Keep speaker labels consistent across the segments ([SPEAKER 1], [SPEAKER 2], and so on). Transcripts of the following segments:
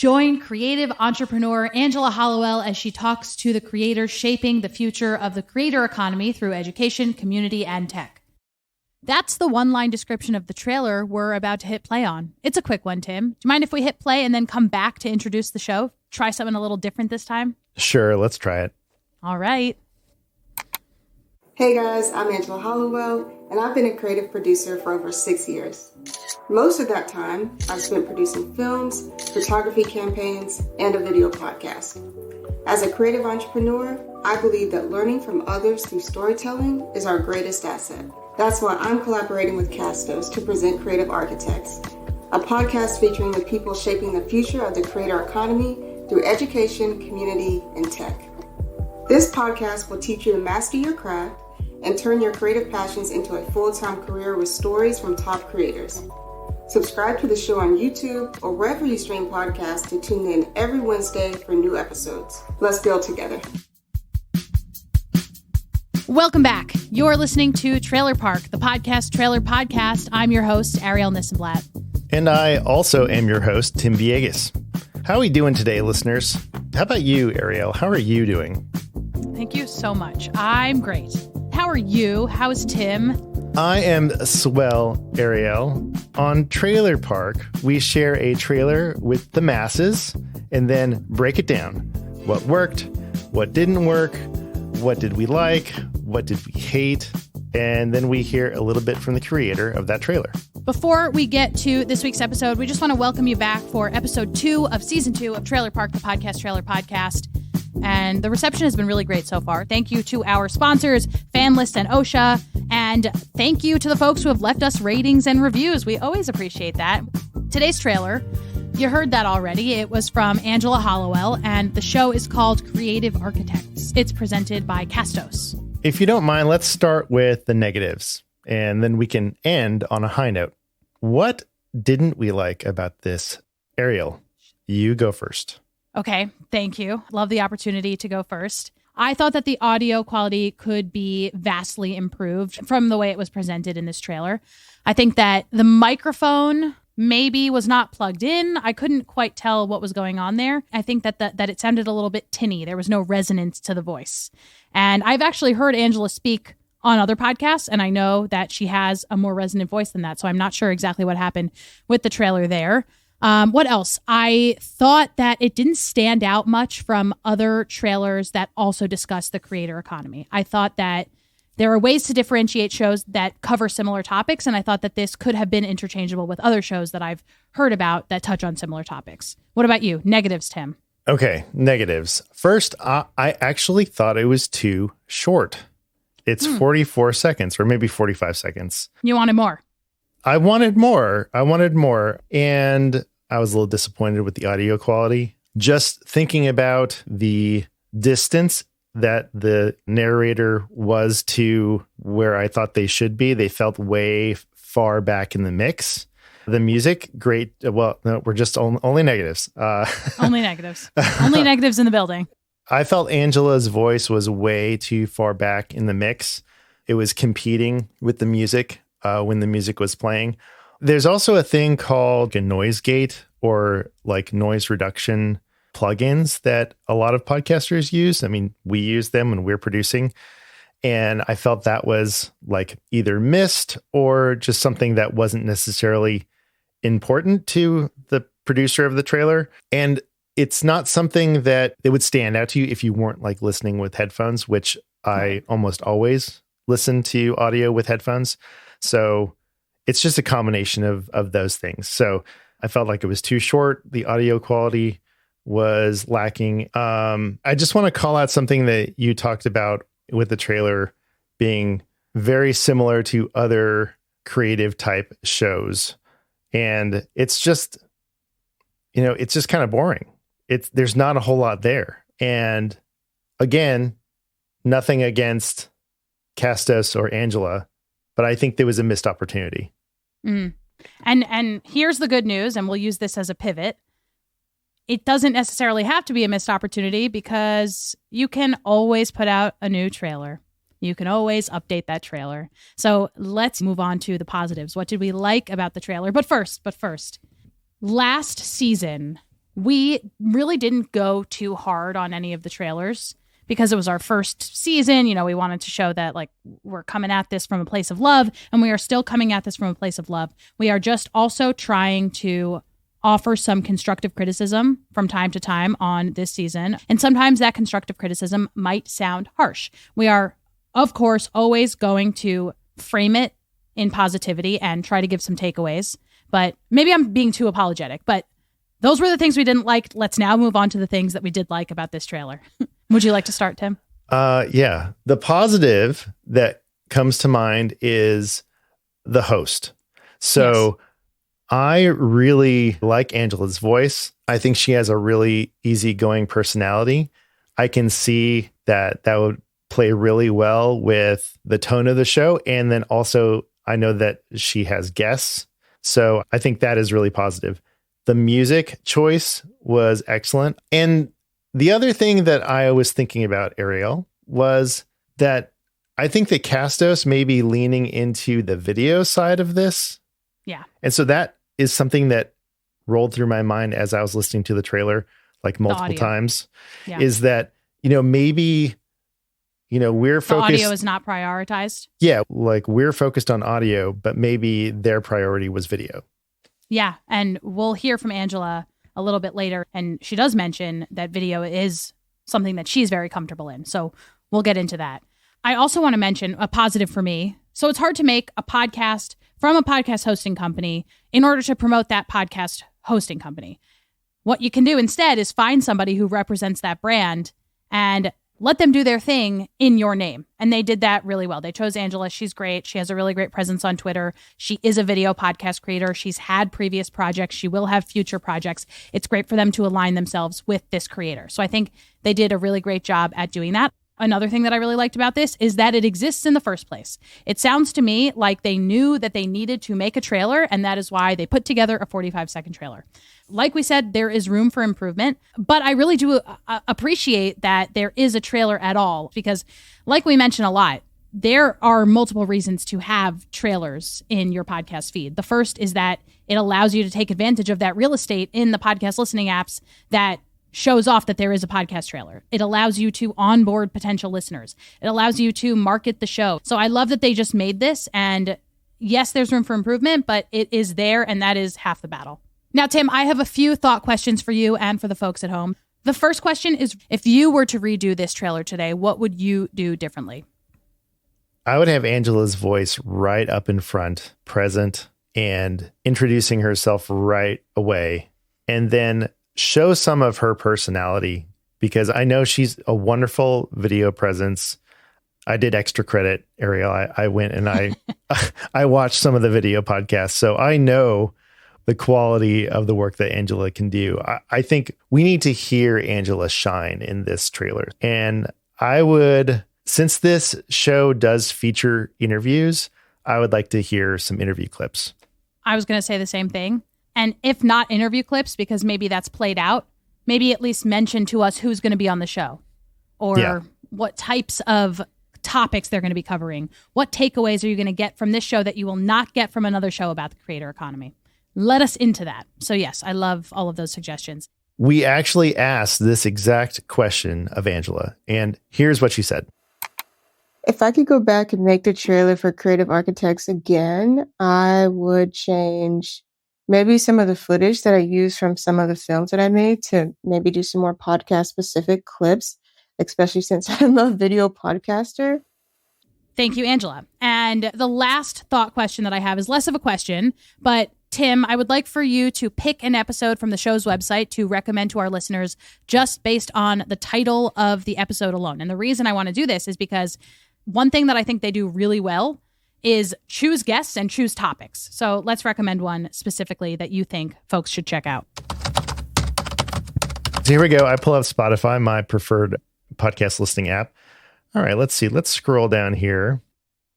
[SPEAKER 1] Join creative entrepreneur Angela Hollowell as she talks to the creators shaping the future of the creator economy through education, community, and tech. That's the one-line description of the trailer we're about to hit play on. It's a quick one, Tim. Do you mind if we hit play and then come back to introduce the show? Try something a little different this time?
[SPEAKER 2] Sure, let's try it.
[SPEAKER 1] All right.
[SPEAKER 3] Hey guys, I'm Angela Hollowell, and I've been a creative producer for over 6 years. Most of that time, I've spent producing films, photography campaigns, and a video podcast. As a creative entrepreneur, I believe that learning from others through storytelling is our greatest asset. That's why I'm collaborating with Castos to present Creative Architects, a podcast featuring the people shaping the future of the creator economy through education, community, and tech. This podcast will teach you to master your craft and turn your creative passions into a full-time career with stories from top creators. Subscribe to the show on YouTube or wherever you stream podcasts to tune in every Wednesday for new episodes. Let's build together.
[SPEAKER 1] Welcome back. You're listening to Trailer Park, the podcast Trailer Podcast. I'm your host, Ariel Nissenblatt.
[SPEAKER 2] And I also am your host, Tim Villegas. How are we doing today, listeners? How about you, Ariel? How are you doing?
[SPEAKER 1] Thank you so much. I'm great. How are you? How's Tim?
[SPEAKER 2] I am swell, Ariel. On Trailer Park, we share a trailer with the masses and then break it down. What worked, what didn't work, what did we like, what did we hate, and then we hear a little bit from the creator of that trailer.
[SPEAKER 1] Before we get to this week's episode, we just want to welcome you back for episode 2 of season 2 of Trailer Park, the podcast Trailer Podcast. And the reception has been really great so far. Thank you to our sponsors, FanList and OSHA. And thank you to the folks who have left us ratings and reviews. We always appreciate that. Today's trailer, you heard that already. It was from Angela Hollowell, and the show is called Creative Architects. It's presented by Castos.
[SPEAKER 2] If you don't mind, let's start with the negatives, and then we can end on a high note. What didn't we like about this? Ariel, you go first.
[SPEAKER 1] Okay, thank you. Love the opportunity to go first. I thought that the audio quality could be vastly improved from the way it was presented in this trailer. I think that the microphone maybe was not plugged in. I couldn't quite tell what was going on there. I think that it sounded a little bit tinny. There was no resonance to the voice. And I've actually heard Angela speak on other podcasts, and I know that she has a more resonant voice than that. So I'm not sure exactly what happened with the trailer there. What else? I thought that it didn't stand out much from other trailers that also discuss the creator economy. I thought that there are ways to differentiate shows that cover similar topics, and I thought that this could have been interchangeable with other shows that I've heard about that touch on similar topics. What about you? Negatives, Tim?
[SPEAKER 2] Okay, negatives. First, I actually thought it was too short. It's 44 seconds or maybe 45 seconds.
[SPEAKER 1] You wanted more?
[SPEAKER 2] I wanted more. And I was a little disappointed with the audio quality. Just thinking about the distance that the narrator was to where I thought they should be, they felt way far back in the mix. The music, great. Well, no, we're just only negatives.
[SPEAKER 1] Only negatives. Only negatives in the building.
[SPEAKER 2] I felt Angela's voice was way too far back in the mix. It was competing with the music when the music was playing. There's also a thing called a noise gate or like noise reduction plugins that a lot of podcasters use. I mean, we use them when we're producing. And I felt that was like either missed or just something that wasn't necessarily important to the producer of the trailer. And it's not something that it would stand out to you if you weren't like listening with headphones, which I almost always listen to audio with headphones. So it's just a combination of those things. So I felt like it was too short. The audio quality was lacking. I just want to call out something that you talked about with the trailer being very similar to other creative type shows. And it's just, it's just kind of boring. There's not a whole lot there. And again, nothing against Castos or Angela, but I think there was a missed opportunity.
[SPEAKER 1] Mm. And here's the good news, and we'll use this as a pivot. It doesn't necessarily have to be a missed opportunity because you can always put out a new trailer. You can always update that trailer. So let's move on to the positives. What did we like about the trailer? But first, last season, We really didn't go too hard on any of the trailers because it was our first season. You know, we wanted to show that like we're coming at this from a place of love, and we are still coming at this from a place of love. We are just also trying to offer some constructive criticism from time to time on this season. And sometimes that constructive criticism might sound harsh. We are, of course, always going to frame it in positivity and try to give some takeaways. But maybe I'm being too apologetic, but those were the things we didn't like. Let's now move on to the things that we did like about this trailer. Would you like to start, Tim?
[SPEAKER 2] Yeah. The positive that comes to mind is the host. So yes. I really like Angela's voice. I think she has a really easygoing personality. I can see that would play really well with the tone of the show. And then also, I know that she has guests. So I think that is really positive. The music choice was excellent. And the other thing that I was thinking about, Ariel, was that I think that Castos may be leaning into the video side of this.
[SPEAKER 1] Yeah.
[SPEAKER 2] And so that is something that rolled through my mind as I was listening to the trailer, like multiple times, is that, maybe, we're focused.
[SPEAKER 1] The audio is not prioritized.
[SPEAKER 2] Yeah. Like we're focused on audio, but maybe their priority was video.
[SPEAKER 1] Yeah. And we'll hear from Angela a little bit later. And she does mention that video is something that she's very comfortable in. So we'll get into that. I also want to mention a positive for me. So it's hard to make a podcast from a podcast hosting company in order to promote that podcast hosting company. What you can do instead is find somebody who represents that brand and let them do their thing in your name. And they did that really well. They chose Angela. She's great. She has a really great presence on Twitter. She is a video podcast creator. She's had previous projects. She will have future projects. It's great for them to align themselves with this creator. So I think they did a really great job at doing that. Another thing that I really liked about this is that it exists in the first place. It sounds to me like they knew that they needed to make a trailer, and that is why they put together a 45-second trailer. Like we said, there is room for improvement, but I really do appreciate that there is a trailer at all, because like we mentioned a lot, there are multiple reasons to have trailers in your podcast feed. The first is that it allows you to take advantage of that real estate in the podcast listening apps that shows off that there is a podcast trailer. It allows you to onboard potential listeners. It allows you to market the show. So I love that they just made this, and yes, there's room for improvement, but it is there, and that is half the battle. Now, Tim, I have a few thought questions for you and for the folks at home. The first question is, if you were to redo this trailer today, what would you do differently?
[SPEAKER 2] I would have Angela's voice right up in front, present, and introducing herself right away, and then show some of her personality, because I know she's a wonderful video presence. I did extra credit, Ariel. I went and I watched some of the video podcasts, so I know the quality of the work that Angela can do. I think we need to hear Angela shine in this trailer. And I would, since this show does feature interviews, I would like to hear some interview clips.
[SPEAKER 1] I was going to say the same thing. And if not interview clips, because maybe that's played out, maybe at least mention to us who's going to be on the show, or what types of topics they're going to be covering. What takeaways are you going to get from this show that you will not get from another show about the creator economy? Let us into that. So yes, I love all of those suggestions.
[SPEAKER 2] We actually asked this exact question of Angela, and here's what she said.
[SPEAKER 3] If I could go back and make the trailer for Creative Architects again, I would change maybe some of the footage that I used from some of the films that I made to maybe do some more podcast specific clips, especially since I'm a video podcaster.
[SPEAKER 1] Thank you, Angela. And the last thought question that I have is less of a question, but Tim, I would like for you to pick an episode from the show's website to recommend to our listeners just based on the title of the episode alone. And the reason I want to do this is because one thing that I think they do really well is choose guests and choose topics. So let's recommend one specifically that you think folks should check out.
[SPEAKER 2] So here we go. I pull up Spotify, my preferred podcast listening app. All right, let's see. Let's scroll down here.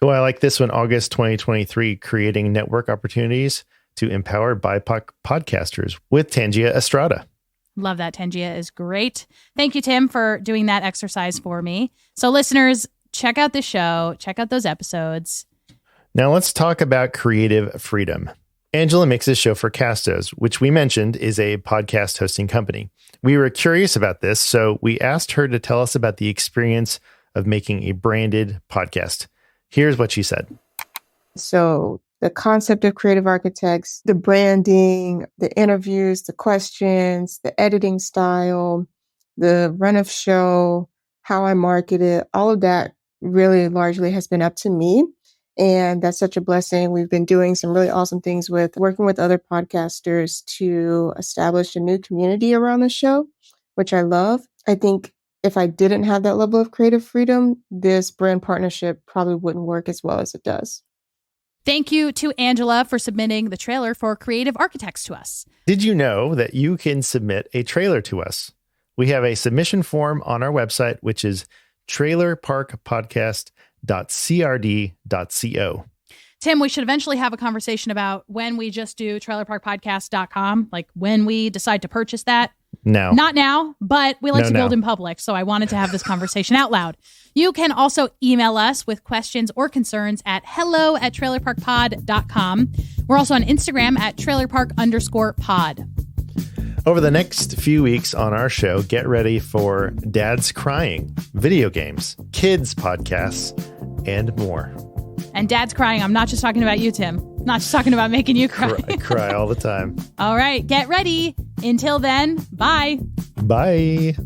[SPEAKER 2] Oh, I like this one. August 2023, creating network opportunities to empower BIPOC podcasters with Tangia Estrada.
[SPEAKER 1] Love that. Tangia is great. Thank you, Tim, for doing that exercise for me. So listeners, check out the show. Check out those episodes.
[SPEAKER 2] Now let's talk about creative freedom. Angela makes this show for Castos, which we mentioned is a podcast hosting company. We were curious about this, so we asked her to tell us about the experience of making a branded podcast. Here's what she said.
[SPEAKER 4] So the concept of creative architects, the branding, the interviews, the questions, the editing style, the run of show, how I market it, all of that really largely has been up to me. And that's such a blessing. We've been doing some really awesome things with working with other podcasters to establish a new community around the show, which I love. I think if I didn't have that level of creative freedom, this brand partnership probably wouldn't work as well as it does.
[SPEAKER 1] Thank you to Angela for submitting the trailer for Creative Architects to us.
[SPEAKER 2] Did you know that you can submit a trailer to us? We have a submission form on our website, which is trailerparkpodcast.crd.co.
[SPEAKER 1] Tim, we should eventually have a conversation about when we just do trailerparkpodcast.com, like when we decide to purchase that.
[SPEAKER 2] No.
[SPEAKER 1] Not now, but we like to build in public, so I wanted to have this conversation out loud. You can also email us with questions or concerns at hello@trailerparkpod.com. We're also on Instagram at trailerpark_pod.
[SPEAKER 2] Over the next few weeks on our show, get ready for Dad's Crying, video games, kids podcasts, and more.
[SPEAKER 1] And Dad's Crying, I'm not just talking about you, Tim. I'm not just talking about making you cry.
[SPEAKER 2] I cry all the time.
[SPEAKER 1] All right, get ready. Until then, bye.
[SPEAKER 2] Bye.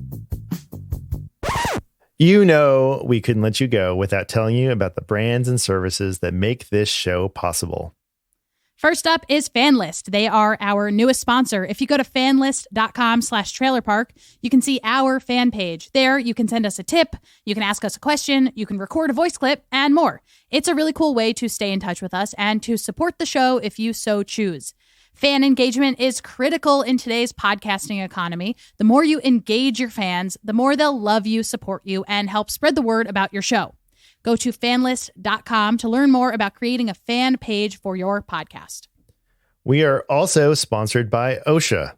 [SPEAKER 2] You know we couldn't let you go without telling you about the brands and services that make this show possible.
[SPEAKER 1] First up is FanList. They are our newest sponsor. If you go to fanlist.com/trailerpark, you can see our fan page. There, you can send us a tip, you can ask us a question, you can record a voice clip, and more. It's a really cool way to stay in touch with us and to support the show if you so choose. Fan engagement is critical in today's podcasting economy. The more you engage your fans, the more they'll love you, support you, and help spread the word about your show. Go to fanlist.com to learn more about creating a fan page for your podcast.
[SPEAKER 2] We are also sponsored by OSHA.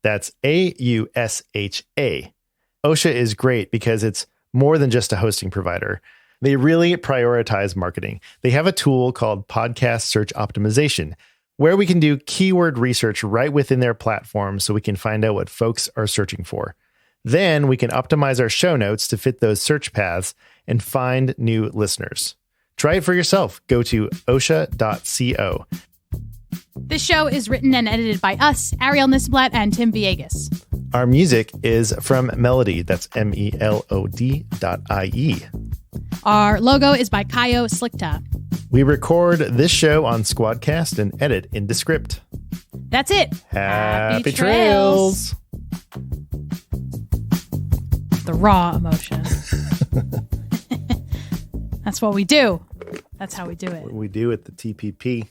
[SPEAKER 2] That's AUSHA. OSHA is great because it's more than just a hosting provider. They really prioritize marketing. They have a tool called Podcast Search Optimization, where we can do keyword research right within their platform so we can find out what folks are searching for. Then we can optimize our show notes to fit those search paths and find new listeners. Try it for yourself. Go to osha.co.
[SPEAKER 1] This show is written and edited by us, Ariel Nisblatt and Tim Villegas.
[SPEAKER 2] Our music is from Melody. That's melod.ie.
[SPEAKER 1] Our logo is by Kayo Slikta.
[SPEAKER 2] We record this show on Squadcast and edit in Descript.
[SPEAKER 1] That's it.
[SPEAKER 2] Happy trails.
[SPEAKER 1] The raw emotion. That's what we do. That's how we do it.
[SPEAKER 2] What we do at the TPP.